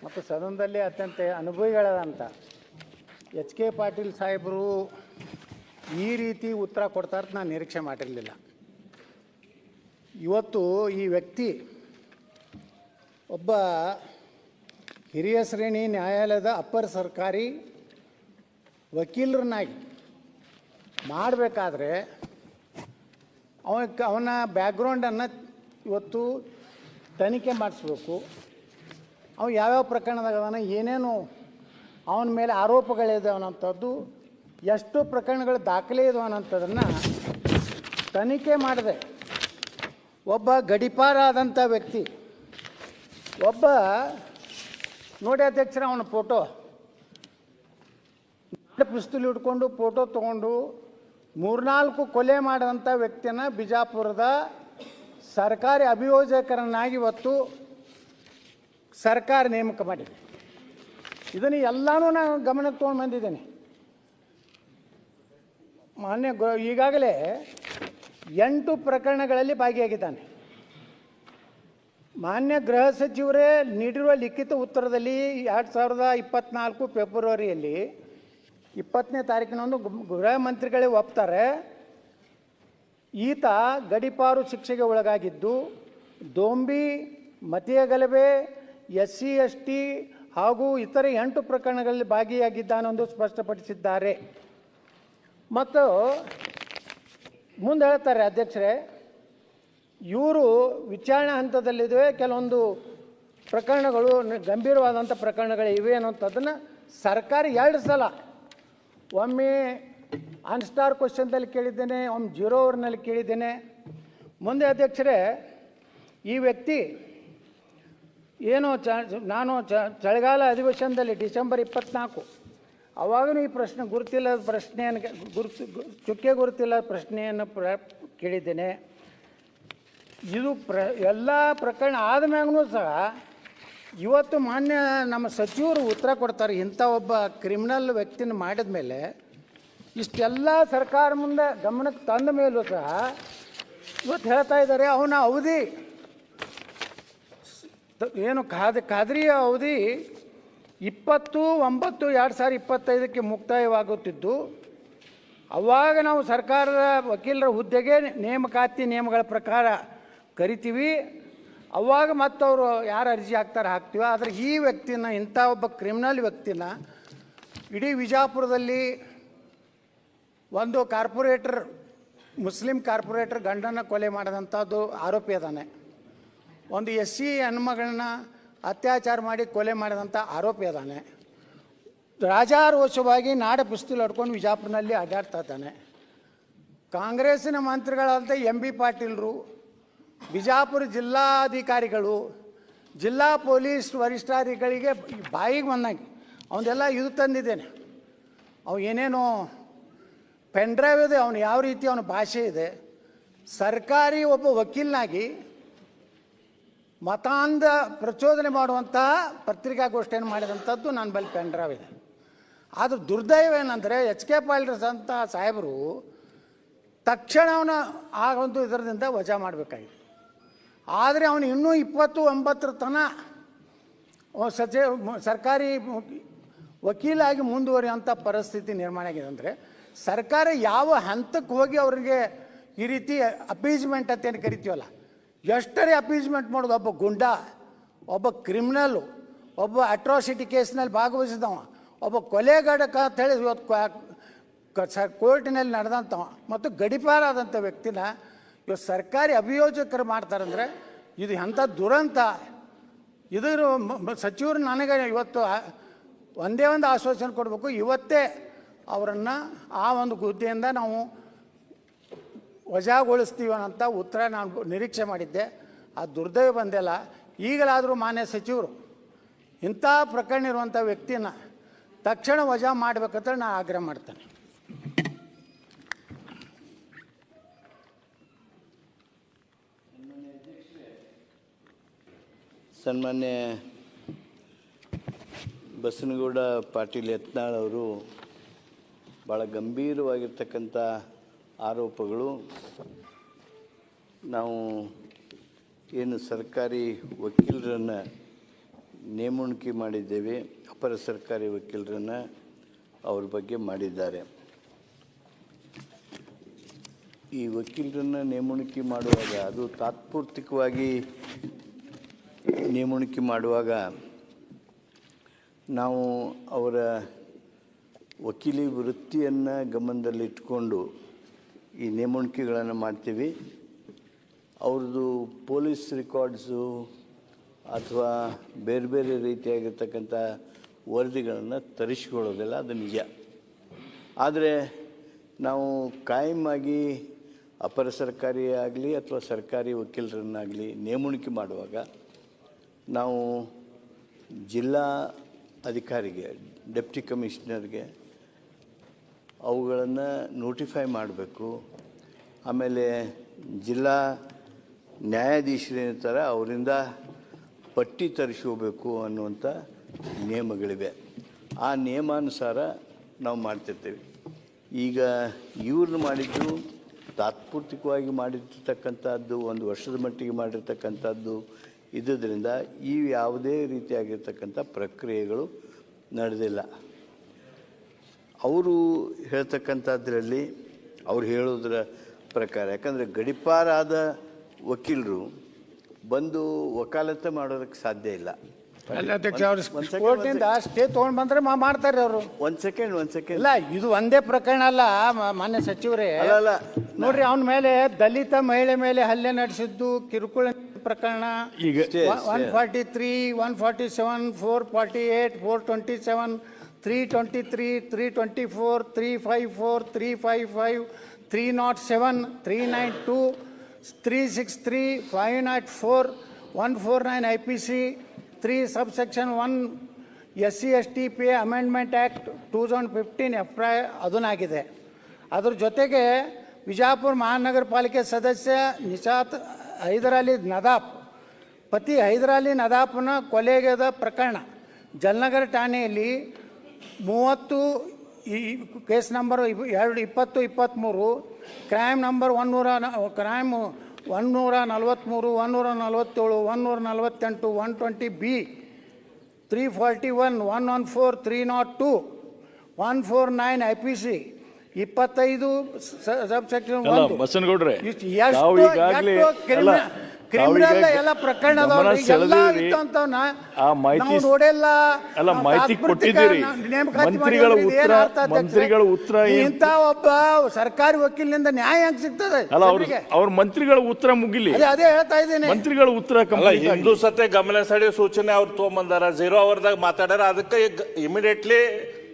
ಮತ್ತು ಸದನದಲ್ಲಿ ಅತ್ಯಂತ ಅನುಭವಿಗಳಾದಂಥ ಎಚ್ ಕೆ ಪಾಟೀಲ್ ಸಾಹೇಬರು ಈ ರೀತಿ ಉತ್ತರ ಕೊಡ್ತಾರೆ ನಾನು ನಿರೀಕ್ಷೆ ಮಾಡಿರಲಿಲ್ಲ. ಇವತ್ತು ಈ ವ್ಯಕ್ತಿ ಒಬ್ಬ ಹಿರಿಯ ಶ್ರೇಣಿ ನ್ಯಾಯಾಲಯದ ಅಪ್ಪರ್ ಸರ್ಕಾರಿ ವಕೀಲರನ್ನಾಗಿ ಮಾಡಬೇಕಾದ್ರೆ ಅವನ ಬ್ಯಾಕ್ಗ್ರೌಂಡನ್ನು ಇವತ್ತು ತನಿಖೆ ಮಾಡಿಸ್ಬೇಕು. ಅವನು ಯಾವ್ಯಾವ ಪ್ರಕರಣದಾಗ ಏನೇನು ಅವನ ಮೇಲೆ ಆರೋಪಗಳಿದೆ ಅನ್ನೋಂಥದ್ದು, ಎಷ್ಟು ಪ್ರಕರಣಗಳು ದಾಖಲೆ ಇದಾವೆ ಅನ್ನೋಂಥದ್ದನ್ನು ತನಿಖೆ ಮಾಡಿದೆ. ಒಬ್ಬ ಗಡಿಪಾರಾದಂಥ ವ್ಯಕ್ತಿ, ಒಬ್ಬ ನೋಡಿ ಅಧ್ಯಕ್ಷರ ಅವನ ಫೋಟೋ ಪಿಸ್ತೂಲ್ ಹಿಡ್ಕೊಂಡು ಫೋಟೋ ತೊಗೊಂಡು 3-4 ಕೊಲೆ ಮಾಡಿದಂಥ ವ್ಯಕ್ತಿಯನ್ನು ಬಿಜಾಪುರದ ಸರ್ಕಾರಿ ಅಭಿಯೋಜಕರನ್ನಾಗಿ ಇವತ್ತು ಸರ್ಕಾರ ನೇಮಕ ಮಾಡಿದೆ. ಇದನ್ನು ಎಲ್ಲನೂ ನಾನು ಗಮನಕ್ಕೆ ತೊಗೊಂಡು ಬಂದಿದ್ದೇನೆ. ಈಗಾಗಲೇ 8 ಪ್ರಕರಣಗಳಲ್ಲಿ ಭಾಗಿಯಾಗಿದ್ದಾನೆ. ಮಾನ್ಯ ಗೃಹ ಸಚಿವರೇ ನೀಡಿರುವ ಲಿಖಿತ ಉತ್ತರದಲ್ಲಿ 2024 ಫೆಬ್ರವರಿಯಲ್ಲಿ 20ನೇ ತಾರೀಕಿನಂದು ಗೃಹ ಮಂತ್ರಿಗಳೇ ಒಪ್ತಾರೆ, ಈತ ಗಡಿಪಾರು ಶಿಕ್ಷೆಗೆ ಒಳಗಾಗಿದ್ದು ದೋಂಬಿ, ಮತೀಯ ಗಲಭೆ, SC ST ಹಾಗೂ ಇತರೆ 8 ಪ್ರಕರಣಗಳಲ್ಲಿ ಭಾಗಿಯಾಗಿದ್ದಾನೆಂದು ಸ್ಪಷ್ಟಪಡಿಸಿದ್ದಾರೆ. ಮತ್ತು ಮುಂದೆ ಹೇಳ್ತಾರೆ ಅಧ್ಯಕ್ಷರೇ, ಇವರು ವಿಚಾರಣೆ ಹಂತದಲ್ಲಿದೆ, ಕೆಲವೊಂದು ಪ್ರಕರಣಗಳು ಗಂಭೀರವಾದಂಥ ಪ್ರಕರಣಗಳಿವೆ ಅನ್ನೋಂಥದ್ದನ್ನು ಸರ್ಕಾರ 2 ಸಲ, ಒಮ್ಮೆ ಆನ್ಸ್ಟಾರ್ ಕ್ವಶನ್ದಲ್ಲಿ ಕೇಳಿದ್ದೇನೆ, ಒಮ್ಮೆ 0 ಅವರ್ನಲ್ಲಿ ಕೇಳಿದ್ದೇನೆ. ಮುಂದೆ ಅಧ್ಯಕ್ಷರೇ, ಈ ವ್ಯಕ್ತಿ ಏನು ನಾನು ಚಳಿಗಾಲ ಅಧಿವೇಶನದಲ್ಲಿ ಡಿಸೆಂಬರ್ 24 ಅವಾಗೂ ಈ ಪ್ರಶ್ನೆ ಗುರುತಿಲ್ಲದ ಪ್ರಶ್ನೆಯನ್ನು ಚುಕ್ಕೆ ಗುರುತಿಲ್ಲದ ಪ್ರಶ್ನೆಯನ್ನು ಕೇಳಿದ್ದೇನೆ. ಇದು ಎಲ್ಲ ಪ್ರಕರಣ ಆದಮ್ಯಾಗೂ ಸಹ ಇವತ್ತು ಮಾನ್ಯ ನಮ್ಮ ಸಚಿವರು ಉತ್ತರ ಕೊಡ್ತಾರೆ. ಇಂಥ ಒಬ್ಬ ಕ್ರಿಮಿನಲ್ ವ್ಯಕ್ತಿನ ಮಾಡಿದ ಮೇಲೆ ಇಷ್ಟೆಲ್ಲ ಸರ್ಕಾರ ಮುಂದೆ ಗಮನಕ್ಕೆ ತಂದ ಮೇಲೂ ಸಹ ಇವತ್ತು ಹೇಳ್ತಾ ಇದ್ದಾರೆ ಅವನ ಅವಧಿ ಏನು ಖಾದ್ರಿಯ ಅವಧಿ 20/9/2025ಕ್ಕೆ ಮುಕ್ತಾಯವಾಗುತ್ತಿದ್ದು, ಅವಾಗ ನಾವು ಸರ್ಕಾರದ ವಕೀಲರ ಹುದ್ದೆಗೆ ನೇಮಕಾತಿ ನಿಯಮಗಳ ಪ್ರಕಾರ ಕರಿತೀವಿ, ಅವಾಗ ಮತ್ತು ಅವರು ಯಾರು ಅರ್ಜಿ ಹಾಕ್ತೀವಿ. ಆದರೆ ಈ ವ್ಯಕ್ತಿನ, ಇಂಥ ಒಬ್ಬ ಕ್ರಿಮಿನಲ್ ವ್ಯಕ್ತಿನ ಇಡೀ ವಿಜಾಪುರದಲ್ಲಿ ಒಂದು ಕಾರ್ಪೊರೇಟರ್, ಮುಸ್ಲಿಂ ಕಾರ್ಪೊರೇಟರ್ ಗಂಡನ ಕೊಲೆ ಮಾಡಿದಂಥದ್ದು ಆರೋಪಿ ಅದಾನೆ. ಒಂದು SC ಹೆಣ್ಮಗಳನ್ನ ಅತ್ಯಾಚಾರ ಮಾಡಿ ಕೊಲೆ ಮಾಡಿದಂಥ ಆರೋಪಿ ಅದಾನೆ. ರಾಜಾರೋಷವಾಗಿ ನಾಡ ಪಿಸ್ತೂಲ್ ಹಿಡ್ಕೊಂಡು ವಿಜಾಪುರನಲ್ಲಿ ಅಡ್ಡಾಡ್ತಾ ಇದ್ದಾನೆ. ಕಾಂಗ್ರೆಸ್ಸಿನ ಮಂತ್ರಿಗಳಾದಂಥ MB ಪಾಟೀಲರು, ಬಿಜಾಪುರ ಜಿಲ್ಲಾಧಿಕಾರಿಗಳು, ಜಿಲ್ಲಾ ಪೊಲೀಸ್ ವರಿಷ್ಠಾಧಿಕಾರಿಗೆ ಬಾಯಿಗೆ ಬಂದಂಗೆ ಅವನ್ನೆಲ್ಲ ಇದು ತಂದಿದ್ದೇನೆ. ಅವು ಏನೇನೋ ಪೆನ್ ಡ್ರೈವ್ ಇದೆ, ಅವನು ಯಾವ ರೀತಿ ಅವನ ಭಾಷೆ ಇದೆ. ಸರ್ಕಾರಿ ಒಬ್ಬ ವಕೀಲನಾಗಿ ಮತಾಂಧ ಪ್ರಚೋದನೆ ಮಾಡುವಂತಹ ಪತ್ರಿಕಾಗೋಷ್ಠಿಯನ್ನು ಮಾಡಿದಂಥದ್ದು ನನ್ನ ಬಳಿ ಪೆನ್ ಡ್ರೈವ್ ಇದೆ. ಆದರೂ ದುರ್ದೈವ ಏನಂದರೆ ಎಚ್ ಕೆ ಪಾಟೀಲ್ ಅಂತ ಸಾಹೇಬರು ತಕ್ಷಣ ಅವನ ಆ ಒಂದು ಇದರಿಂದ ವಜಾ ಮಾಡಬೇಕಾಗಿತ್ತು. ಆದರೆ ಅವನು ಇನ್ನೂ 29 ತನಕ ಸರ್ಕಾರಿ ವಕೀಲಾಗಿ ಮುಂದುವರಿಯುವಂಥ ಪರಿಸ್ಥಿತಿ ನಿರ್ಮಾಣ ಆಗಿದೆ. ಅಂದರೆ ಸರ್ಕಾರ ಯಾವ ಹಂತಕ್ಕೆ ಹೋಗಿ ಅವರಿಗೆ ಈ ರೀತಿ ಅಪೀಸ್ಮೆಂಟ್ ಅಂತೇನು ಕರಿತೀವಲ್ಲ, ಎಷ್ಟರೇ ಅಪೀಸ್ಮೆಂಟ್ ಮಾಡೋದು. ಒಬ್ಬ ಗುಂಡ, ಒಬ್ಬ ಕ್ರಿಮಿನಲ್ಲು, ಒಬ್ಬ ಅಟ್ರಾಸಿಟಿ ಕೇಸ್ನಲ್ಲಿ ಭಾಗವಹಿಸಿದವ, ಒಬ್ಬ ಕೊಲೆಗಾಡಕ ಅಂತೇಳಿ ಇವತ್ತು ಕೋರ್ಟಿನಲ್ಲಿ ನಡೆದಂಥವ ಮತ್ತು ಗಡಿಪಾರಾದಂಥ ವ್ಯಕ್ತಿನ ಇವತ್ತು ಸರ್ಕಾರಿ ಅಭಿಯೋಜಕರು ಮಾಡ್ತಾರಂದರೆ ಇದು ಎಂಥ ದುರಂತ. ಇದರ ಸಚಿವರು ನನಗೆ ಇವತ್ತು ಒಂದೇ ಒಂದು ಆಶ್ವಾಸನೆ ಕೊಡಬೇಕು, ಇವತ್ತೇ ಅವರನ್ನು ಆ ಒಂದು ಹುದ್ದೆಯಿಂದ ನಾವು ವಜಾಗೊಳಿಸ್ತೀವಿ ಅನ್ನೋಂಥ ಉತ್ತರ ನಾನು ನಿರೀಕ್ಷೆ ಮಾಡಿದ್ದೆ. ಆ ದುರ್ದೈವ ಬಂದಿಲ್ಲ. ಈಗಲಾದರೂ ಮಾನ್ಯ ಸಚಿವರು ಇಂಥ ಪ್ರಕರಣ ಇರುವಂಥ ವ್ಯಕ್ತಿನ ತಕ್ಷಣ ವಜಾ ಮಾಡಬೇಕಂತ ನಾನು ಆಗ್ರಹ ಮಾಡ್ತೇನೆ. ಸನ್ಮಾನ್ಯ ಬಸನಗೌಡ ಪಾಟೀಲ್ ಯತ್ನಾಳ್ ಅವರು ಭಾಳ ಗಂಭೀರವಾಗಿರ್ತಕ್ಕಂಥ ಆರೋಪಗಳು, ನಾವು ಏನು ಸರ್ಕಾರಿ ವಕೀಲರನ್ನು ನೇಮಣಿಕೆ ಮಾಡಿದ್ದೇವೆ. ಅಪರ ಸರ್ಕಾರಿ ವಕೀಲರನ್ನು ಅವ್ರ ಬಗ್ಗೆ ಮಾಡಿದ್ದಾರೆ. ಈ ವಕೀಲರನ್ನು ನೇಮಣಿಕೆ ಮಾಡುವಾಗ ಅದು ತಾತ್ಪೂರ್ತಿಕವಾಗಿ ನೇಮಣಿಕೆ ಮಾಡುವಾಗ ನಾವು ಅವರ ವಕೀಲಿ ವೃತ್ತಿಯನ್ನು ಗಮನದಲ್ಲಿಟ್ಟುಕೊಂಡು ಈ ನೇಮಣಿಕೆಗಳನ್ನು ಮಾಡ್ತೀವಿ. ಅವ್ರದ್ದು ಪೊಲೀಸ್ ರೆಕಾರ್ಡ್ಸು ಅಥವಾ ಬೇರೆ ಬೇರೆ ರೀತಿಯಾಗಿರ್ತಕ್ಕಂಥ ವರದಿಗಳನ್ನು ತರಿಸಿಕೊಳ್ಳೋದಿಲ್ಲ, ಅದು ನಿಜ. ಆದರೆ ನಾವು ಕಾಯಮಾಗಿ ಅಪರ ಸರ್ಕಾರಿ ಆಗಲಿ ಅಥವಾ ಸರ್ಕಾರಿ ವಕೀಲರನ್ನಾಗಲಿ ನೇಮಣಿಕೆ ಮಾಡುವಾಗ ನಾವು ಜಿಲ್ಲಾ ಅಧಿಕಾರಿಗೆ, ಡೆಪ್ಟಿ ಕಮಿಷನರ್ಗೆ ಅವುಗಳನ್ನು ನೋಟಿಫೈ ಮಾಡಬೇಕು. ಆಮೇಲೆ ಜಿಲ್ಲಾ ನ್ಯಾಯಾಧೀಶರೇನಿರ್ತಾರೆ ಅವರಿಂದ ಪಟ್ಟಿ ತರಿಸ್ಕೋಬೇಕು ಅನ್ನುವಂಥ ನಿಯಮಗಳಿವೆ. ಆ ನಿಯಮಾನುಸಾರ ನಾವು ಮಾಡ್ತಿರ್ತೀವಿ. ಈಗ ಇವ್ರನ್ನ ಮಾಡಿದ್ದು ತಾತ್ಪೂರ್ತಿಕವಾಗಿ ಮಾಡಿರ್ತಕ್ಕಂಥದ್ದು, ಒಂದು ವರ್ಷದ ಮಟ್ಟಿಗೆ ಮಾಡಿರ್ತಕ್ಕಂಥದ್ದು ಇದ್ದುದರಿಂದ ಈ ಯಾವುದೇ ರೀತಿಯಾಗಿರ್ತಕ್ಕಂಥ ಪ್ರಕ್ರಿಯೆಗಳು ನಡೆದಿಲ್ಲ. ಅವರು ಹೇಳ್ತಕ್ಕಂಥದ್ರಲ್ಲಿ ಅವ್ರು ಹೇಳೋದ್ರ ಪ್ರಕಾರ, ಯಾಕಂದರೆ ಗಡೀಪಾರಾದ ವಕೀಲರು ಬಂದು ವಕಾಲತ್ತು ಮಾಡೋದಕ್ಕೆ ಸಾಧ್ಯ ಇಲ್ಲ. ಅಲ್ಲ ಅಧ್ಯಕ್ಷ, ಅವ್ರು ಕೋರ್ಟಿಂದ ಸ್ಟೇ ತೊಗೊಂಡು ಬಂದರೆ ಮಾಡ್ತಾರೆ ಅವರು. ಒಂದು ಸೆಕೆಂಡ್ ಇಲ್ಲ, ಇದು ಒಂದೇ ಪ್ರಕರಣ ಅಲ್ಲ ಮಾನ್ಯ ಸಚಿವರೇ. ಅಲ್ಲ ನೋಡ್ರಿ, ಅವನ ಮೇಲೆ ದಲಿತ ಮಹಿಳೆ ಮೇಲೆ ಹಲ್ಲೆ ನಡೆಸಿದ್ದು ಕಿರುಕುಳ ಪ್ರಕರಣ ಈಗ 143, 147, 448, 427, 323, 324, 354, 355, 307, 392, 363, 504, 149 IPC 3 subsection 1 SC/ST Pay Amendment Act 2015 FRI ಅದನ್ನಾಗಿದೆ. ಅದ್ರ ಜೊತೆಗೆ ವಿಜಯಪುರ ಮಹಾನಗರ ಪಾಲಿಕೆ ಸದಸ್ಯ ನಿಶಾತ್ ಹೈದರಾಲಿ ನದಾಫ್ ಪತಿ ಹೈದರಾಲಿ ನದಾಫ್ನ ಕೊಲೆಗದ ಪ್ರಕರಣ ಜಲನಗರ ಠಾಣೆಯಲ್ಲಿ 30 case number 2023, crime number 143, 147, 148, 120B, 341, 114, 302, 149 IPC 25 subsection 1. ಬಸನಗೌಡ್ರೆ, criminal ಎಲ್ಲ ಪ್ರಕರಣದವ್ರು ಎಲ್ಲ ಇತ್ತು ಅಂತ ನೋಡಿಲ್ಲ. ಮಾಹಿತಿ ಕೊಟ್ಟಿದ್ದೀರಿ. ಮಂತ್ರಿಗಳ ಉತ್ತರ ಇಂಥ ಒಬ್ಬ ಸರ್ಕಾರಿ ವಕೀಲನಿಂದ ನ್ಯಾಯ ಹೆಂಗ್ ಸಿಗ್ತದೆ? ಅಲ್ಲ, ಅವ್ರ ಮಂತ್ರಿಗಳ ಉತ್ತರ ಮುಗಿಲಿ. ಅದೇ ಹೇಳ್ತಾ ಇದ್ದೀನಿ. ಮಂತ್ರಿಗಳ ಉತ್ತರ ಹಿಂದೂ ಸತೆ ಗಮನ ಸೆಳೆಯೋ ಸೂಚನೆ ಅವ್ರು ತೊಗೊಂಬಂದಾರ, 0 ಅವರ್ದಾಗ ಮಾತಾಡ್ಯಾರ. ಅದಕ್ಕೆ ಇಮಿಡಿಯೇಟ್ಲಿ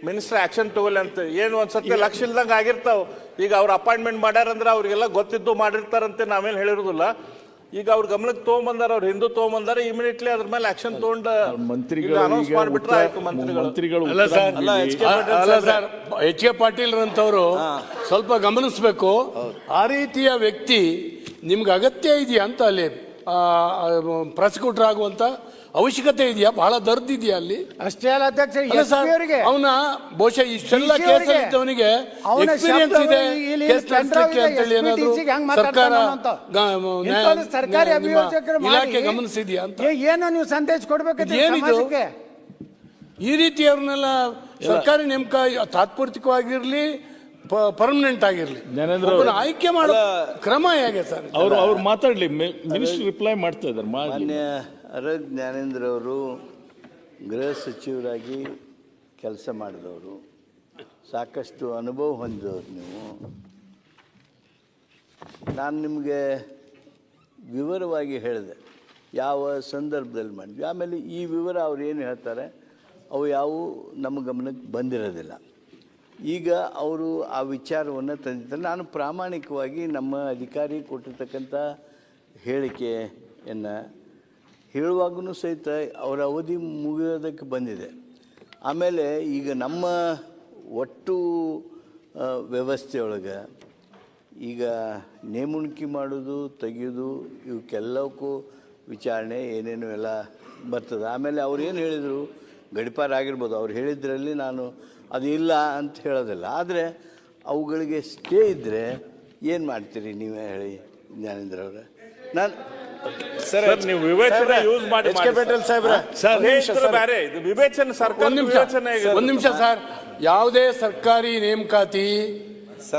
ಮಿನಿಸ್ಟರ್ ಆಕ್ಷನ್ ತಗೊಳ್ಳಿ ಅಂತ. ಏನು ಒಂದ್ಸತಿ ಲಕ್ಷ ಇಲ್ದಂಗೆ ಆಗಿರ್ತಾವ. ಈಗ ಅವ್ರು ಅಪಾಯಿಂಟ್ಮೆಂಟ್ ಮಾಡ್ಯಾರಂದ್ರೆ ಅವ್ರಿಗೆಲ್ಲ ಗೊತ್ತಿದ್ದು ಮಾಡಿರ್ತಾರಂತೆ ನಾವೇನು ಹೇಳಿರೋದಿಲ್ಲ. ಈಗ ಅವ್ರ ಗಮನಕ್ಕೆ ತೊಗೊಂಬಂದಾರ, ಅವ್ರು ಹಿಂದೂ ತೊಗೊಂಬಂದಾರ, ಇಮಿಡಿಯೇಟ್ಲಿ ಅದ್ರ ಮೇಲೆ ಆಕ್ಷನ್ ತಗೊಂಡು ಅನೌನ್ಸ್ ಮಾಡಿಬಿಟ್ರೆ ಆಯ್ತು ಮಂತ್ರಿಗಳು. ಎಚ್ ಕೆ ಪಾಟೀಲ್ ಅಂತವರು ಸ್ವಲ್ಪ ಗಮನಿಸಬೇಕು. ಆ ರೀತಿಯ ವ್ಯಕ್ತಿ ನಿಮ್ಗೆ ಅಗತ್ಯ ಇದೆಯಾ ಅಂತ ಅಲ್ಲಿ ಪ್ರಾಸಿಕ್ಯೂಟರ್ ಆಗುವಂತ ಅವಶ್ಯಕತೆ ಇದೆಯಾ? ಬಹಳ ದರ್ದಿದೆಯಾ ಅಲ್ಲಿ? ಅಷ್ಟೇ ಅಲ್ಲ ಅಧ್ಯಕ್ಷ, ಅವನ ಬಹುಶಃ ಇಷ್ಟೆಲ್ಲ ಕೇಸಲ್ಲಿ ಇದ್ದವನಿಗೆ ಎಕ್ಸ್ಪೀರಿಯನ್ಸ್ ಇದೆ ಸರ್ಕಾರಿ ಅಭಿಯೋಜಕರು ಇಲಾಖೆ ಗಮನಿಸಿದ್ಯಾ ಅಂತ ಏನೋ ನೀವು ಸಂದೇಶ ಕೊಡ್ಬೇಕು. ಈ ರೀತಿಯವ್ರನ್ನೆಲ್ಲ ಸರ್ಕಾರಿ ನೇಮಕ ತಾತ್ಪೂರ್ತಿಕವಾಗಿರ್ಲಿ ಪರ್ಮನೆಂಟ್ ಆಗಿರ್ಲಿ ಆಯ್ಕೆ ಮಾಡೋ ಕ್ರಮ ಹೇಗೆ ಸರ್? ಅವ್ರು ಮಾತಾಡ್ಲಿ, ಮಿನಿಸ್ಟರ್ ರಿಪ್ಲೈ ಮಾಡ್ತಾ ಇದ್ದಾರೆ. ಮಾನ್ಯ ಅರಗ್ ಜ್ಞಾನೇಂದ್ರ ಅವರು ಗೃಹ ಸಚಿವರಾಗಿ ಕೆಲಸ ಮಾಡಿದವರು, ಸಾಕಷ್ಟು ಅನುಭವ ಹೊಂದಿದವರು ನೀವು. ನಾನು ನಿಮಗೆ ವಿವರವಾಗಿ ಹೇಳಿದೆ ಯಾವ ಸಂದರ್ಭದಲ್ಲಿ ಮಾಡಿದ್ವಿ. ಆಮೇಲೆ ಈ ವಿವರ ಅವ್ರು ಏನು ಹೇಳ್ತಾರೆ ಅವು ಯಾವುವು ನಮ್ಮ ಗಮನಕ್ಕೆ ಬಂದಿರೋದಿಲ್ಲ. ಈಗ ಅವರು ಆ ವಿಚಾರವನ್ನು ತಂದಿದ್ದಾರೆ. ನಾನು ಪ್ರಾಮಾಣಿಕವಾಗಿ ನಮ್ಮ ಅಧಿಕಾರಿ ಕೊಟ್ಟಿರ್ತಕ್ಕಂಥ ಹೇಳಿಕೆಯನ್ನು ಹೇಳುವಾಗೂ ಸಹಿತ ಅವರ ಅವಧಿ ಮುಗಿಯೋದಕ್ಕೆ ಬಂದಿದೆ. ಆಮೇಲೆ ಈಗ ನಮ್ಮ ಒಟ್ಟು ವ್ಯವಸ್ಥೆಯೊಳಗೆ ಈಗ ನೇಮಣಿಕೆ ಮಾಡೋದು ತೆಗೆಯೋದು ಇವಕ್ಕೆಲ್ಲಕ್ಕೂ ವಿಚಾರಣೆ ಏನೇನು ಎಲ್ಲ ಬರ್ತದೆ. ಆಮೇಲೆ ಅವ್ರು ಏನು ಹೇಳಿದರು, ಗಡೀಪಾರ ಆಗಿರ್ಬೋದು, ಅವ್ರು ಹೇಳಿದ್ರಲ್ಲಿ ನಾನು ಅದು ಇಲ್ಲ ಅಂತ ಹೇಳೋದಿಲ್ಲ. ಆದರೆ ಅವುಗಳಿಗೆ ಸ್ಟೇ ಇದ್ದರೆ ಏನು ಮಾಡ್ತೀರಿ ನೀವೇ ಹೇಳಿ ಜ್ಞಾನೇಂದ್ರ ಅವರೇ? ಸರ್ ನೀವು ವಿವೇಚನೆ ಯೂಸ್ ಮಾಡಿ ಪಟೇಲ್ ಸಾಹೇಬ್ರ ಬೇರೆ ಇದು ವಿವೇಚನೆ ಸರ್ಕಾರ ಒಂದ್ ನಿಮಿಷ ವಿವೇಚನೆ ಒಂದ್ ನಿಮಿಷ ಸರ್, ಯಾವುದೇ ಸರ್ಕಾರಿ ನೇಮಕಾತಿ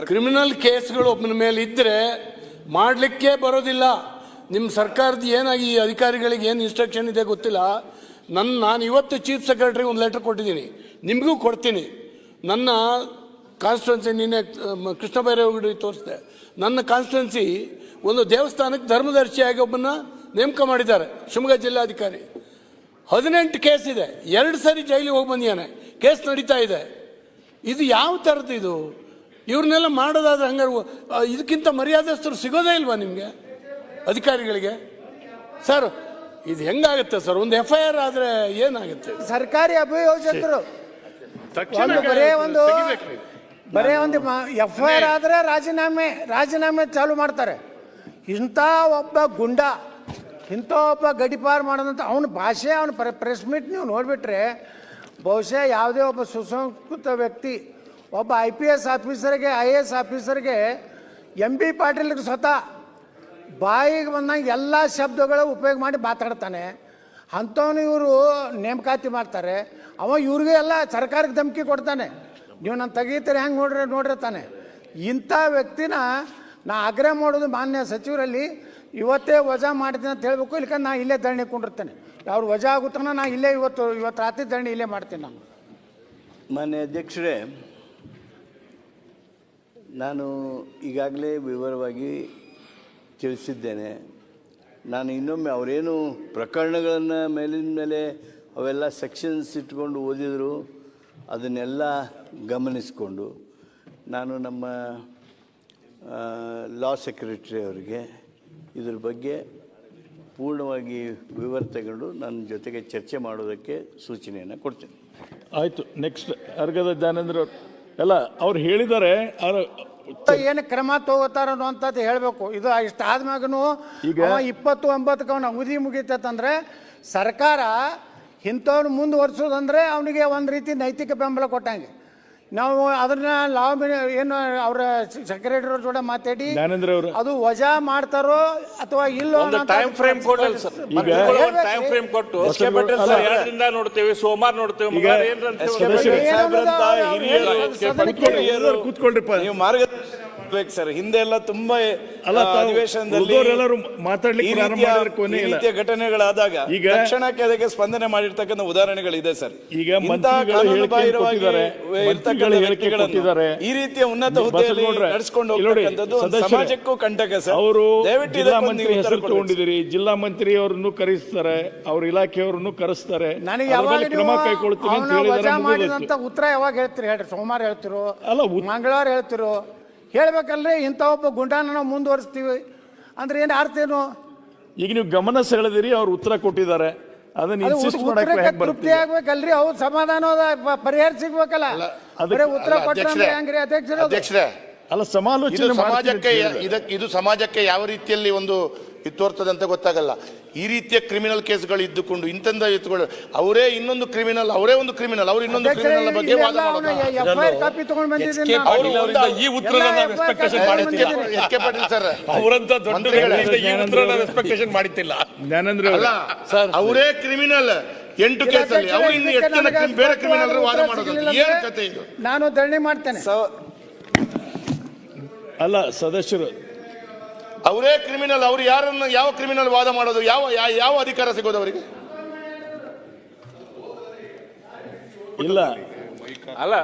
ಕ್ರಿಮಿನಲ್ ಕೇಸ್ಗಳು ಒಬ್ಬನ ಮೇಲೆ ಇದ್ರೆ ಮಾಡಲಿಕ್ಕೆ ಬರೋದಿಲ್ಲ. ನಿಮ್ಮ ಸರ್ಕಾರದ ಏನಾಗಿ ಈ ಅಧಿಕಾರಿಗಳಿಗೆ ಏನು ಇನ್ಸ್ಟ್ರಕ್ಷನ್ ಇದೆ ಗೊತ್ತಿಲ್ಲ. ನಾನು ಇವತ್ತು ಚೀಫ್ ಸೆಕ್ರೆಟರಿಗೆ ಒಂದು ಲೆಟರ್ ಕೊಟ್ಟಿದ್ದೀನಿ, ನಿಮಗೂ ಕೊಡ್ತೀನಿ. ನನ್ನ ಕಾನ್ಸ್ಟಿಟ್ಯೂನ್ಸಿ ನಿನ್ನೆ ಕೃಷ್ಣ ಬೈರೇಗೌಡರಿಗೆ ತೋರಿಸಿದೆ. ನನ್ನ ಕಾನ್ಸ್ಟಿಟ್ಯೂನ್ಸಿ ಒಂದು ದೇವಸ್ಥಾನಕ್ಕೆ ಧರ್ಮದರ್ಶಿಯಾಗಿ ಒಬ್ಬನ್ನ ನೇಮಕ ಮಾಡಿದ್ದಾರೆ, ಶಿವಮೊಗ್ಗ ಜಿಲ್ಲಾಧಿಕಾರಿ. 18 ಕೇಸ್ ಇದೆ, 2 ಸರಿ ಜೈಲಿಗೆ ಹೋಗಿ ಬಂದಿದ್ದಾನೆ, ಕೇಸ್ ನಡೀತಾ ಇದೆ. ಇದು ಯಾವ ಥರದ್ದು ಇದು? ಇವ್ರನ್ನೆಲ್ಲ ಮಾಡೋದಾದ್ರೆ ಹಂಗಾರೆ ಇದಕ್ಕಿಂತ ಮರ್ಯಾದಸ್ಥರು ಸಿಗೋದೇ ಇಲ್ವಾ ನಿಮಗೆ ಅಧಿಕಾರಿಗಳಿಗೆ? ಸರ್ ಇದು ಹೆಂಗಾಗುತ್ತೆ ಸರ್? ಒಂದು FIR ಆದರೆ ಏನಾಗುತ್ತೆ? ಸರ್ಕಾರಿ ಅಭಿಯೋಜಕರು ಬರೇ ಒಂದು FIR ಆದರೆ ರಾಜೀನಾಮೆ ಚಾಲು ಮಾಡ್ತಾರೆ. ಇಂಥ ಒಬ್ಬ ಗುಂಡ, ಇಂಥ ಒಬ್ಬ ಗಡಿಪಾರು ಮಾಡೋದಂತ ಅವನ ಭಾಷೆ, ಅವನ ಪ್ರೆಸ್ ಮೀಟ್ ನೀವು ನೋಡಿಬಿಟ್ರೆ ಬಹುಶಃ ಯಾವುದೇ ಒಬ್ಬ ಸುಸಂಸ್ಕೃತ ವ್ಯಕ್ತಿ, ಒಬ್ಬ IPS ಆಫೀಸರ್ಗೆ IAS ಆಫೀಸರ್ಗೆ MB ಪಾಟೀಲ್ಗೆ ಸ್ವತಃ ಬಾಯಿಗೆ ಬಂದಂಗೆ ಎಲ್ಲ ಶಬ್ದಗಳು ಉಪಯೋಗ ಮಾಡಿ ಮಾತಾಡ್ತಾನೆ. ಅಂಥವನು ಇವರು ನೇಮಕಾತಿ ಮಾಡ್ತಾರೆ. ಅವ ಇವ್ರಿಗೆ ಎಲ್ಲ ಸರ್ಕಾರಕ್ಕೆ ಧಮಕಿ ಕೊಡ್ತಾನೆ, ನೀವು ನಾನು ತೆಗೀತೀರಿ ಹೆಂಗೆ ನೋಡ್ರಿ ತಾನೆ. ಇಂಥ ವ್ಯಕ್ತಿನ ನಾ ಆಗ್ರಹ ಮಾಡೋದು ಮಾನ್ಯ ಸಚಿವರಲ್ಲಿ ಇವತ್ತೇ ವಜಾ ಮಾಡ್ತೀನಿ ಅಂತ ಹೇಳಬೇಕು, ಇಲ್ಲಕಂದ್ರೆ ನಾ ಇಲ್ಲೇ ಧರಣಿ ಕೊಂಡಿರ್ತೇನೆ. ಅವ್ರು ವಜಾ ಆಗುತ್ತಾನ ನಾ ಇಲ್ಲೇ ಇವತ್ತು ರಾತ್ರಿ ಧರಣಿ ಇಲ್ಲೇ ಮಾಡ್ತೀನಿ. ನಾನು ಮಾನ್ಯ ಅಧ್ಯಕ್ಷರೇ, ನಾನು ಈಗಾಗಲೇ ವಿವರವಾಗಿ ತಿಳಿಸಿದ್ದೇನೆ. ನಾನು ಇನ್ನೊಮ್ಮೆ ಅವರೇನು ಪ್ರಕರಣಗಳನ್ನು ಮೇಲಿನ ಮೇಲೆ ಅವೆಲ್ಲ ಸೆಕ್ಷನ್ಸ್ ಇಟ್ಕೊಂಡು ಓದಿದರು, ಅದನ್ನೆಲ್ಲ ಗಮನಿಸಿಕೊಂಡು ನಾನು ನಮ್ಮ ಲಾ ಸೆಕ್ರೆಟರಿ ಅವರಿಗೆ ಇದ್ರ ಬಗ್ಗೆ ಪೂರ್ಣವಾಗಿ ವಿವರ ತಗೊಂಡು ನನ್ನ ಜೊತೆಗೆ ಚರ್ಚೆ ಮಾಡೋದಕ್ಕೆ ಸೂಚನೆಯನ್ನು ಕೊಡ್ತೇನೆ. ಆಯಿತು. ನೆಕ್ಸ್ಟ್ ಅರ್ಗದ ಜ್ಞಾನೇಂದ್ರ ಎಲ್ಲ ಅವ್ರು ಹೇಳಿದ್ದಾರೆ. ಏನು ಕ್ರಮ ತಗೋತಾರ ಅನ್ನುವಂಥದ್ದು ಹೇಳಬೇಕು. ಇದು ಇಷ್ಟ ಆದ್ಮ್ಯಾಗೂ ಈಗ 29ಕ್ಕೆ ಅವನ ಅವಧಿ ಮುಗಿತಂದ್ರೆ ಸರ್ಕಾರ ಇಂಥವ್ನು ಮುಂದುವರ್ಸೋದಂದ್ರೆ ಅವನಿಗೆ ಒಂದು ರೀತಿ ನೈತಿಕ ಬೆಂಬಲ ಕೊಟ್ಟಂಗೆ. ನಾವು ಅದನ್ನ ಏನು ಅವರ ಸೆಕ್ರೆಟರಿ ಅವ್ರ ಜೊತೆ ಮಾತಾಡಿ ಅದು ವಜಾ ಮಾಡ್ತಾರೋ ಅಥವಾ ಇಲ್ಲೋ ಟೈಮ್ ಫ್ರೇಮ್ ಕೊಟ್ಟಲ್ಲ ಸರ್. ಟೈಮ್ ಫ್ರೇಮ್ ಕೊಟ್ಟು ಎರಡರಿಂದ ನೋಡ್ತೇವೆ, ಸೋಮವಾರ ನೋಡ್ತೇವೆ, ಕೂತ್ಕೊಳ್ರಿಪ್ಪ. ನೀವು ಮಾರ್ಗದರ್ಶನ ಮಾಡ್ಬೇಕು ಸರ್. ಹಿಂದೆ ಎಲ್ಲ ತುಂಬಾ ಅಧಿವೇಶನದಲ್ಲಿ ಈ ರೀತಿಯ ಘಟನೆಗಳಾದಾಗ ತಕ್ಷಣಕ್ಕೆ ಅದಕ್ಕೆ ಸ್ಪಂದನೆ ಮಾಡಿರ್ತಕ್ಕಂಥ ಉದಾಹರಣೆಗಳಿದೆ ಸರ್. ಈಗ ಕಾನೂನುಬಾಹಿರವಾಗಿ ಈ ರೀತಿಯ ಉನ್ನತ ಹುದ್ದೆಯಲ್ಲಿ ನಡೆಸಿಕೊಂಡು ಹೋಗ್ತಕ್ಕಂಥದ್ದು ಸಮಾಜಕ್ಕೂ ಕಂಟಕ ಸರ್. ಅವರು ಜಿಲ್ಲಾ ಮಂತ್ರಿ ಹೆಸರು ತಗೊಂಡಿದ್ದೀರಿ, ಜಿಲ್ಲಾ ಮಂತ್ರಿ ಅವರನ್ನು ಕರೆಸ್ತಾರೆ, ಅವ್ರ ಇಲಾಖೆಯವರನ್ನು ಕರೆಸ್ತಾರೆ. ನನಗೆ ಯಾವಾಗ ಕ್ರಮ ಕೈಗೊಳ್ತೀವಿ ಅಂತ ಹೇಳಿದಂತ ಉತ್ತರ ಯಾವಾಗ ಹೇಳ್ತೀರಿ ಹೇಳ್ರಿ? ಸೋಮವಾರ ಹೇಳ್ತಿರೋ ಅಲ್ಲ ಮಂಗಳವಾರ ಹೇಳ್ತಿರೋ ಹೇಳ್ಬೇಕಲ್ರಿ? ಇಂಥ ಒಬ್ಬ ಗುಂಡಾನ ನಾವು ಮುಂದುವರಿಸ್ತೀವಿ ಅಂದ್ರೆ ಏನು ಅರ್ಥ ಏನು? ಈಗ ನೀವು ಗಮನ ಸೆಳೆದಿರಿ, ಅವ್ರು ಉತ್ತರ ಕೊಟ್ಟಿದ್ದಾರೆ, ಅದನ್ನ ತೃಪ್ತಿ ಆಗ್ಬೇಕಲ್ರಿ? ಅವ್ರು ಸಮಾಧಾನದ ಪರಿಹಾರ ಸಿಗ್ಬೇಕಲ್ಲ. ಬರೀ ಉತ್ತರ ಕೊಟ್ಟರೆ ಹೆಂಗ್ರಿ ಅಧ್ಯಕ್ಷರೇ? ಅಲ್ಲ, ಸಮಾಲೋಚನೆ ಸಮಾಜಕ್ಕೆ ಇದು ಸಮಾಜಕ್ಕೆ ಯಾವ ರೀತಿಯಲ್ಲಿ ಒಂದು ತೋರ್ತದೆ ಅಂತ ಗೊತ್ತಾಗಲ್ಲ. ಈ ರೀತಿಯ ಕ್ರಿಮಿನಲ್ ಕೇಸ್ಗಳು ಇದ್ದುಕೊಂಡು ಇಂತಂದ ಎತ್ತುಗಳು ಅವರೇ ಇನ್ನೊಂದು ಕ್ರಿಮಿನಲ್, ಅವರೇ ಒಂದು ಕ್ರಿಮಿನಲ್, ಅವರು ಇನ್ನೊಂದು ಕ್ರಿಮಿನಲ್ ಬಗ್ಗೆ ವಾದ ಮಾಡೋದು. ಕಾಪಿ ತಗೊಂಡು ಬಂದಿದ್ದೀನಿ ಈ ಉತ್ತರ ಪಾಟೀಲ್ ಸರ್ ಅವರಂತ ದೊಡ್ಡ ಎಕ್ಸ್ಪೆಕ್ಟೇಷನ್ ಮಾಡಿತ್ತಿಲ್ಲ. ಸರ್ ಅವರೇ ಕ್ರಿಮಿನಲ್ 8 ಕೇಸಲ್ಲಿ, ಅವರು ಇನ್ನು 8 ಜನ ಬೇರೆ ಕ್ರಿಮಿನಲ್ ವಾದ ಮಾಡೋದು ಏನು ಕತೆ ಇದು? ನಾನು ಧರಣಿ ಮಾಡ್ತೇನೆ. ಅಲ್ಲ ಸದಸ್ಯರು ಅವರೇ ಕ್ರಿಮಿನಲ್, ಅವರು ಯಾರನ್ನ ಯಾವ ಕ್ರಿಮಿನಲ್ ವಾದ ಮಾಡೋದು? ಯಾವ ಅಧಿಕಾರ ಸಿಗೋದು ಅವರಿಗೆ? ಇಲ್ಲ ಅಲ್ಲ,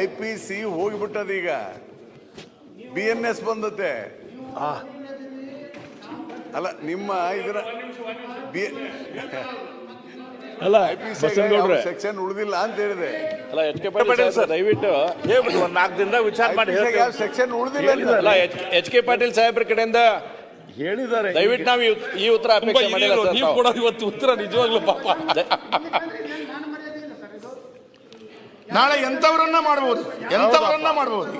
IPC ಹೋಗಿಬಿಟ್ಟದ, ಈಗ BNS ಬಂದತೆ. ಅಲ್ಲ ನಿಮ್ಮ ಇದರ ಅಲ್ಲ ಸೆಕ್ಷನ್ ಉಳಿದಿಲ್ಲ ಅಂತ ಹೇಳಿದೆ. ದಯವಿಟ್ಟು ಹೇಳ್ಬಿಟ್ಟು 4 ದಿನದಾಗ ವಿಚಾರ ಮಾಡಿ ಸೆಕ್ಷನ್ ಉಳಿದಿಲ್ಲ. HK ಪಾಟೀಲ್ ಸಾಹೇಬ್ರ ಕಡೆಯಿಂದ ಹೇಳಿದ್ದಾರೆ. ದಯವಿಟ್ಟು ನಾವು ಈ ಉತ್ತರ ಅಪೇಕ್ಷೆ ಮಾಡಿಲ್ಲ ಸರ್. ನೀವು ಕೊಡೋ ಇವತ್ತು ಉತ್ತರ ನಿಜವಾಗ್ಲೂ ಪಾಪ. ನಾಳೆ ಎಂತವರನ್ನ ಮಾಡಬಹುದು, ಎಂತವರನ್ನ ಮಾಡಬಹುದು.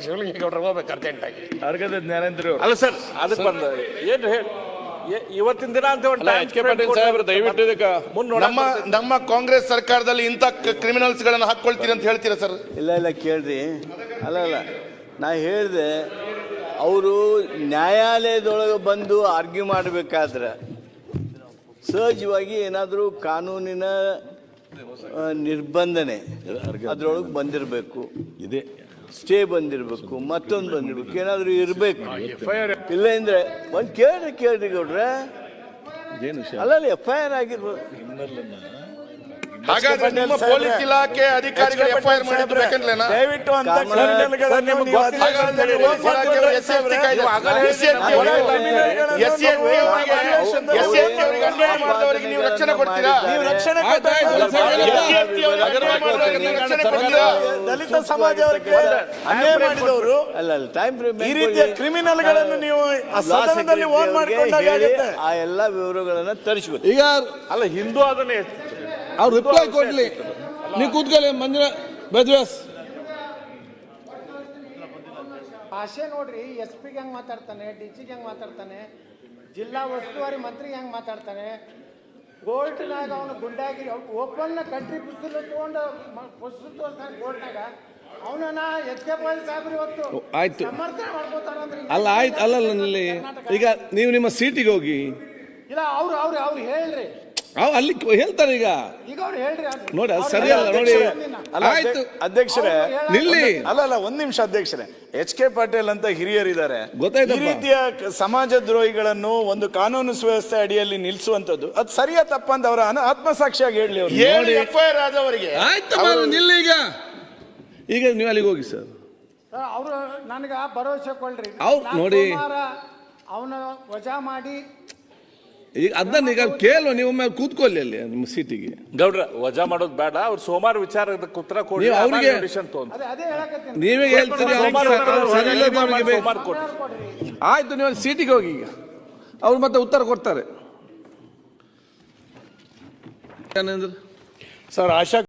ಶಿವಲಿಂಗೇಗೌಡರು ಹೋಗ್ಬೇಕು ಅರ್ಜೆಂಟಾಗಿ. ಅರ್ಗದ ಜ್ಞಾನೇಂದ್ರ ಅಲ್ಲ ಸರ್, ಅದಕ್ಕೆ ಬಂದ ಏನು ಹೇಳಿ ಇವತ್ತಿನ ದಿನ ಅಂತ HK ಪಾಟೀಲ್ ಸಾಹೇಬ್ರು ದಯವಿಟ್ಟು ಇದಕ್ಕೆ ನಮ್ಮ ಕಾಂಗ್ರೆಸ್ ಸರ್ಕಾರದಲ್ಲಿ ಇಂಥ ಕ್ರಿಮಿನಲ್ಸ್ ಗಳನ್ನ ಹಾಕೊಳ್ತೀರಿ ಅಂತ ಹೇಳ್ತೀರಾ ಸರ್? ಇಲ್ಲ ಕೇಳ್ರಿ. ಅಲ್ಲ ನಾ ಹೇಳಿದೆ ಅವರು ನ್ಯಾಯಾಲಯದೊಳಗೆ ಬಂದು ಆರ್ಗ್ಯೂ ಮಾಡಬೇಕಾದ್ರೆ ಸಹಜವಾಗಿ ಏನಾದರೂ ಕಾನೂನಿನ ನಿರ್ಬಂಧನೆ ಅದರೊಳಗೆ ಬಂದಿರಬೇಕು, ಇದೆ ಸ್ಟೇ ಬಂದಿರಬೇಕು, ಮತ್ತೊಂದು ಬಂದಿರಬೇಕು, ಏನಾದರೂ ಇರಬೇಕು. ಇಲ್ಲ ಅಂದರೆ ಒಂದು ಕೇಳ್ರಿ ಗೌಡ್ರೆ, ಏನು ವಿಷಯ? ಅಲ್ಲ FIR ಆಗಿರ್ಬೋದು. ಹಾಗಾದ್ರೆ ನಿಮ್ಮ ಪೊಲೀಸ್ ಇಲಾಖೆ ಅಧಿಕಾರಿಗಳು FIR ಮಾಡಿದ್ದು ಬೇಕಂದ್ಲೇನಾ? ದಯವಿಟ್ಟು ಅಂತ ಅನ್ಯಾಯ ಮಾಡಿದವರಿಗೆ ನೀವು ರಕ್ಷಣೆ ಕೊಡ್ತೀರಾ? ರಕ್ಷಣೆ ದಲಿತ ಸಮಾಜ ಅವರಿಗೆ ಅನ್ಯಾಯ ಮಾಡಿದವರು ಅಲ್ಲ ಟೈಮ್ ಫ್ರೇಮ್ ಈ ರೀತಿಯ ಕ್ರಿಮಿನಲ್ಗಳನ್ನು ನೀವು ಸದನದಲ್ಲಿ ಓನ್ ಮಾಡಿಕೊಂಡಾಗ ಆಗುತ್ತೆ. ಆ ಎಲ್ಲ ವಿವರಗಳನ್ನ ತರಿಸ್ಬೇಕು. ಈಗ ಅಲ್ಲ ಹಿಂದೂ ಅದನ್ನೇ ಅವ್ರು ರಿಪ್ಲೈ ಕೊಡ್ಲಿ, ನೀವು ಕೂತ್ಕೊಳ್ಳಿ. ಮಂಜುನಾಥ್ ಬೆದ್ವಾಸ್ ಭಾಷೆ ನೋಡ್ರಿ, SP ಗೆ ಹೆಂಗೆ ಮಾತಾಡ್ತಾನೆ, DC ಗೆ ಹೆಂಗೆ ಮಾತಾಡ್ತಾನೆ, ಜಿಲ್ಲಾ ಉಸ್ತುವಾರಿ ಮಂತ್ರಿಗೆ ಹೆಂಗೆ ಮಾತಾಡ್ತಾನೆ, ಕೋರ್ಟ್ನಾಗ ಅವನು ಗುಂಡಾಗಿರಿ ಓಪನ್ ಕಂಟ್ರಿ ಪುಸ್ತಕ ತೊಗೊಂಡು ಪುಸ್ತಕ ತೋರಿಸ್ತಾನೆ ಕೋರ್ಟ್ನಾಗ. ಅವನನ್ನ SK ಪಾಲ್ ಸಾಹೇಬ್ರು ಇವತ್ತು ಆಯ್ತು. ಸಮರ್ಥನೆ ಮಾಡ್ಕೋತಾರಂದ್ರೆ ಅಲ್ಲ ಆಯ್ತು, ಅಲ್ಲಲ್ಲ ನಿಲ್ಲಿ. ಈಗ ನೀವು ನಿಮ್ಮ ಸೀಟಿಗೆ ಹೋಗಿ. ಇಲ್ಲ ಅವ್ರು ಹೇಳ್ರಿ, ಅಲ್ಲಿ ಹೇಳ್ತಾರೆ. ಈಗ ಅವ್ರು ಹೇಳ್ರಿ ನೋಡಿ, ಅದು ಸರಿಯಲ್ಲ ನೋಡಿ. ಆಯ್ತು ಅಧ್ಯಕ್ಷರೇ ನಿಲ್ಲಿ. ಅಲ್ಲ ಒಂದ್ ನಿಮಿಷ ಅಧ್ಯಕ್ಷರೇ, HK ಪಾಟೀಲ್ ಅಂತ ಹಿರಿಯರಿದ್ದಾರೆ. ಗೊತ್ತಾಯ್ತಪ್ಪ. ಈ ರೀತಿಯ ಸಮಾಜ ದ್ರೋಹಿಗಳನ್ನು ಒಂದು ಕಾನೂನು ಸುವ್ಯವಸ್ಥೆ ಅಡಿಯಲ್ಲಿ ನಿಲ್ಲಿಸುವಂತದ್ದು ಅದು ಸರಿಯಾ ತಪ್ಪ ಅಂತ ಅವರ ಆತ್ಮಸಾಕ್ಷಿಯಾಗಿ ಹೇಳಲಿ ಅವರು. FIR ಆದವರಿಗೆ ಆಯ್ತು ನಿಲ್ಲಿ. ಈಗ ನೀವು ಅಲ್ಲಿಗೆ ಹೋಗಿ ಸರ್. ಅವರು ನನಗೆ ಭರವಸೆ ಕೊಡ್ರಿ. ನೋಡಿ ಅವನ ವಜಾ ಮಾಡಿ ಈಗ ಅದನ್ನ ಈಗ ಕೇಳುವ, ನೀವು ಒಮ್ಮೆ ಕೂತ್ಕೊಳ್ಳಿ ಅಲ್ಲಿ ನಿಮ್ಮ ಸೀಟಿಗೆ. ಗೌಡ್ರ ವಜಾ ಮಾಡೋದು ಬೇಡ, ಅವ್ರು ಸೋಮವಾರ ವಿಚಾರಕ್ಕೆ ಉತ್ತರ ಕೊಡಿ. ನೀವು ಅವ್ರಿಗೆ ಅದೇ ಹೇಳಕತ್ತೀನಿ. ನೀವೇ ಹೇಳ್ತೀರಿ. ಸೋಮವಾರ ಕೊಡಿ. ಆಯ್ತು, ನೀವು ಅಲ್ಲಿ ಸೀಟಿಗೆ ಹೋಗಿ. ಈಗ ಅವ್ರು ಮತ್ತೆ ಉತ್ತರ ಕೊಡ್ತಾರೆ. ಸರ್ ಆಶಾ